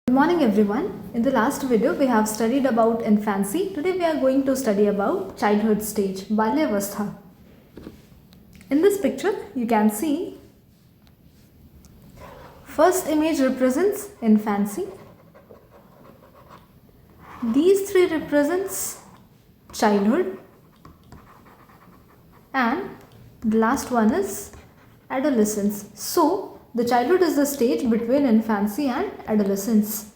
Good morning everyone. In the last video we have studied about infancy. Today we are going to study about childhood stage, Balyavastha. In this picture you can see first image represents infancy. These three represents childhood and the last one is adolescence. So the childhood is the stage between infancy and adolescence.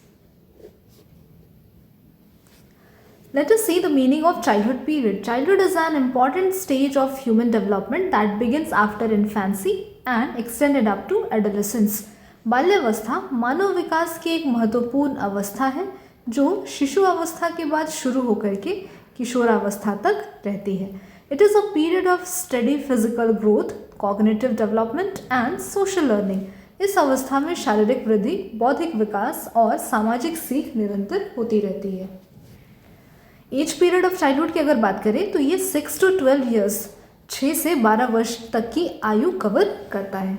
Let us see the meaning of childhood period. Childhood is an important stage of human development that begins after infancy and extended up to adolescence. बाल्यावस्था मानव विकास की एक महत्वपूर्ण अवस्था है जो शिशु अवस्था के बाद शुरू होकर के किशोरावस्था तक रहती है. It is a period of steady physical growth, cognitive development and social learning. इस अवस्था में शारीरिक वृद्धि, बौद्धिक विकास और सामाजिक सीख निरंतर होती रहती है. एज पीरियड ऑफ चाइल्डहुड की अगर बात करें तो ये 6 to 12 ईयर्स 6 से 12 वर्ष तक की आयु कवर करता है.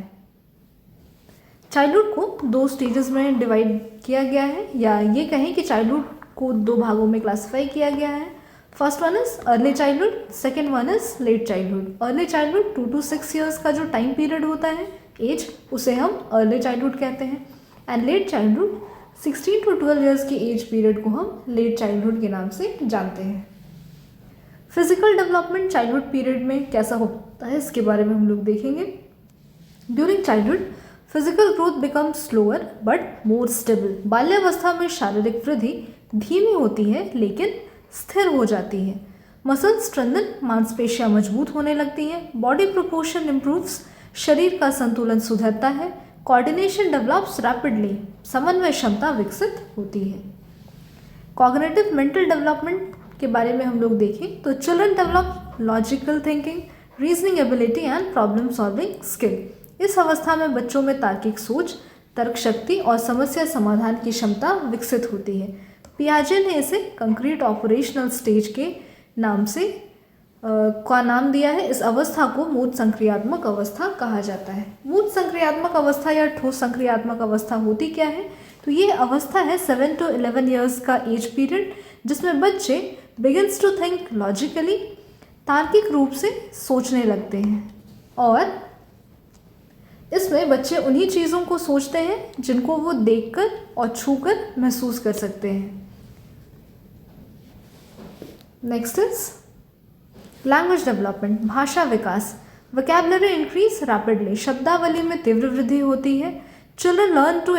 चाइल्डहुड को दो स्टेजेस में डिवाइड किया गया है, या ये कहें कि चाइल्डहुड को दो भागों में क्लासिफाई किया गया है. First one is early childhood, second one is late childhood. Early childhood 2 to 6 years का जो टाइम पीरियड होता है एज, उसे हम अर्ली चाइल्डहुड कहते हैं. And let childhood 16 to 12 years की एज पीरियड को हम लेट चाइल्डहुड के नाम से जानते हैं. फिजिकल डेवलपमेंट चाइल्डहुड पीरियड में कैसा होता है इसके बारे में हम लोग देखेंगे. During childhood physical growth becomes slower but more stable. बाल्यावस्था में शारीरिक वृद्धि धीमी होती है लेकिन स्थिर हो जाती है. मसल स्ट्रेंथन, मांसपेशियां मजबूत होने लगती हैं. बॉडी प्रोपोर्शन इम्प्रूव्स, शरीर का संतुलन सुधरता है. कोऑर्डिनेशन डेवलप्स रैपिडली, समन्वय क्षमता विकसित होती है. कॉग्निटिव मेंटल डेवलपमेंट के बारे में हम लोग देखें तो children develop logical thinking, reasoning ability and problem solving skill. इस अवस्था में बच्चों में तार्किक सोच, तर्क शक्ति और समस्या समाधान की क्षमता विकसित होती है. पियाजे ने इसे कंक्रीट ऑपरेशनल स्टेज के नाम से का नाम दिया है. इस अवस्था को मूर्त संक्रियात्मक अवस्था कहा जाता है. मूर्त संक्रियात्मक अवस्था या ठोस संक्रियात्मक अवस्था होती क्या है? तो ये अवस्था है 7 to 11 ईयर्स का एज पीरियड जिसमें बच्चे बिगिन्स टू थिंक लॉजिकली, तार्किक रूप से सोचने लगते हैं. और इसमें बच्चे उन्हीं चीज़ों को सोचते हैं जिनको वो देखकर और छूकर महसूस कर सकते हैं. नेक्स्ट इज लैंग्वेज डेवलपमेंट, भाषा विकास. वोकैबुलरी इंक्रीज रैपिडली, शब्दावली में तीव्र वृद्धि होती है. Children learn to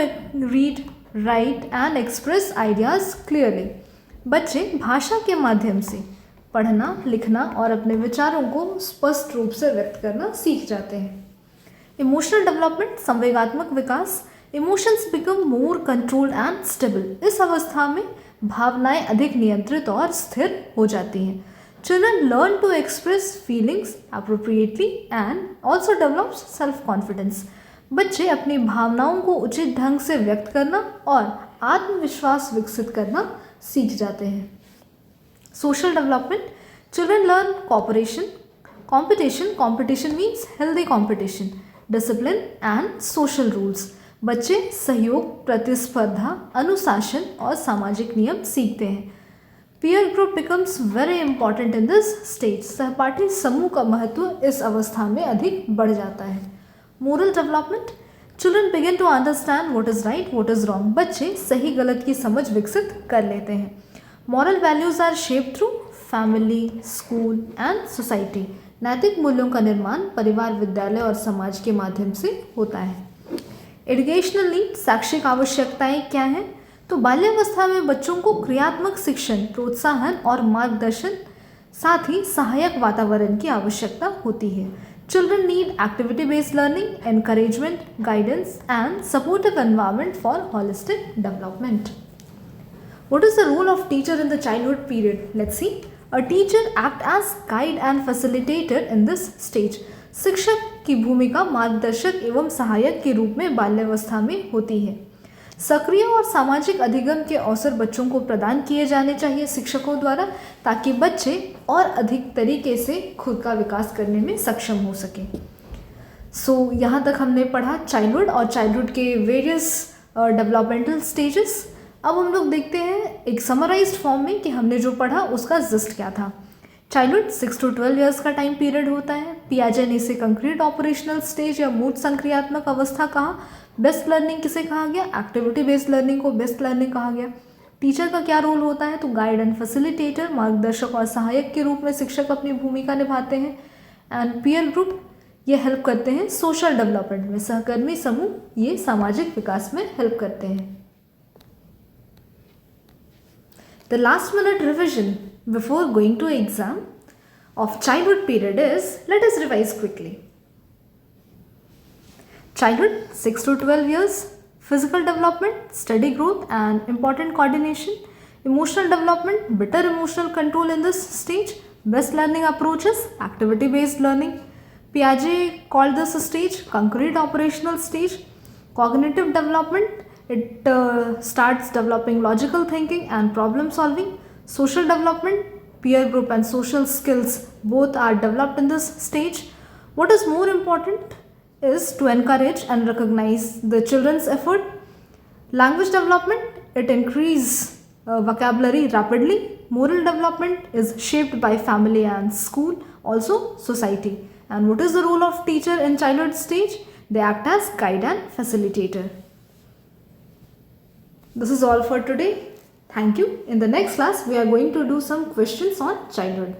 read, write and express ideas clearly. बच्चे भाषा के माध्यम से पढ़ना, लिखना और अपने विचारों को स्पष्ट रूप से व्यक्त करना सीख जाते हैं. इमोशनल डेवलपमेंट, संवेगात्मक विकास. Emotions become more controlled and stable. इस अवस्था में भावनाएं अधिक नियंत्रित और स्थिर हो जाती हैं. Children learn to express feelings appropriately and also develops self-confidence. बच्चे अपनी भावनाओं को उचित ढंग से व्यक्त करना और आत्मविश्वास विकसित करना सीख जाते हैं. Social development, children learn cooperation, competition. Competition means healthy competition, discipline and social rules. बच्चे सहयोग, प्रतिस्पर्धा, अनुशासन और सामाजिक नियम सीखते हैं. Peer group becomes very important in this stage. सहपाठी समूह का महत्व इस अवस्था में अधिक बढ़ जाता है. Moral development, children begin to understand what is right, what is wrong. बच्चे सही गलत की समझ विकसित कर लेते हैं. Moral values are shape through family, school and society. नैतिक मूल्यों का निर्माण परिवार, विद्यालय और समाज के माध्यम से होता है. एजुकेशनल नीड, शैक्षिक आवश्यकताएं क्या हैं? तो बाल्यावस्था में बच्चों को क्रियात्मक शिक्षण, प्रोत्साहन और मार्गदर्शन, साथ ही सहायक वातावरण की आवश्यकता होती है. Children need activity based learning, encouragement, guidance and supportive environment for holistic development. What is the role of teacher in the childhood period? Let's see. A teacher act as guide and facilitator in this stage. शिक्षक की भूमिका मार्गदर्शक एवं सहायक के रूप में बाल्यावस्था में होती है. सक्रिय और सामाजिक अधिगम के अवसर बच्चों को प्रदान किए जाने चाहिए शिक्षकों द्वारा, ताकि बच्चे और अधिक तरीके से खुद का विकास करने में सक्षम हो सके. सो यहाँ तक हमने पढ़ा चाइल्डहुड और चाइल्डहुड के वेरियस डेवलपमेंटल स्टेजेस. अब हम लोग देखते हैं एक समराइज्ड फॉर्म में कि हमने जो पढ़ा उसका जिस्ट क्या था। चाइल्डहुड 6 to 12 ईयर्स का टाइम पीरियड होता है। पियाजे ने इसे कंक्रीट ऑपरेशनल स्टेज या मूर्त संक्रियात्मक अवस्था कहा। बेस्ट लर्निंग किसे कहा गया? एक्टिविटी बेस्ड लर्निंग को बेस्ट लर्निंग कहा गया। टीचर का क्या रोल होता है? तो गाइड एंड फैसिलिटेटर, मार्गदर्शक और सहायक के रूप में शिक्षक अपनी भूमिका निभाते हैं। एंड पीयर ग्रुप, ये हेल्प करते हैं सोशल डेवलपमेंट में। सहकर्मी समूह ये सामाजिक विकास में हेल्प करते हैं। The last minute revision before going to exam of childhood period is, let us revise quickly. Childhood 6 to 12 years, physical development, steady growth and important coordination. Emotional development, better emotional control in this stage. Best learning approaches, activity based learning. Piaget called this stage concrete operational stage. Cognitive development, it starts developing logical thinking and problem solving. Social development, peer group and social skills both are developed in this stage. What is more important is to encourage and recognize the children's effort. Language development, it increases vocabulary rapidly. Moral development is shaped by family and school, also society. And what is the role of teacher in childhood stage? They act as guide and facilitator. This is all for today. Thank you. In the next class, we are going to do some questions on childhood.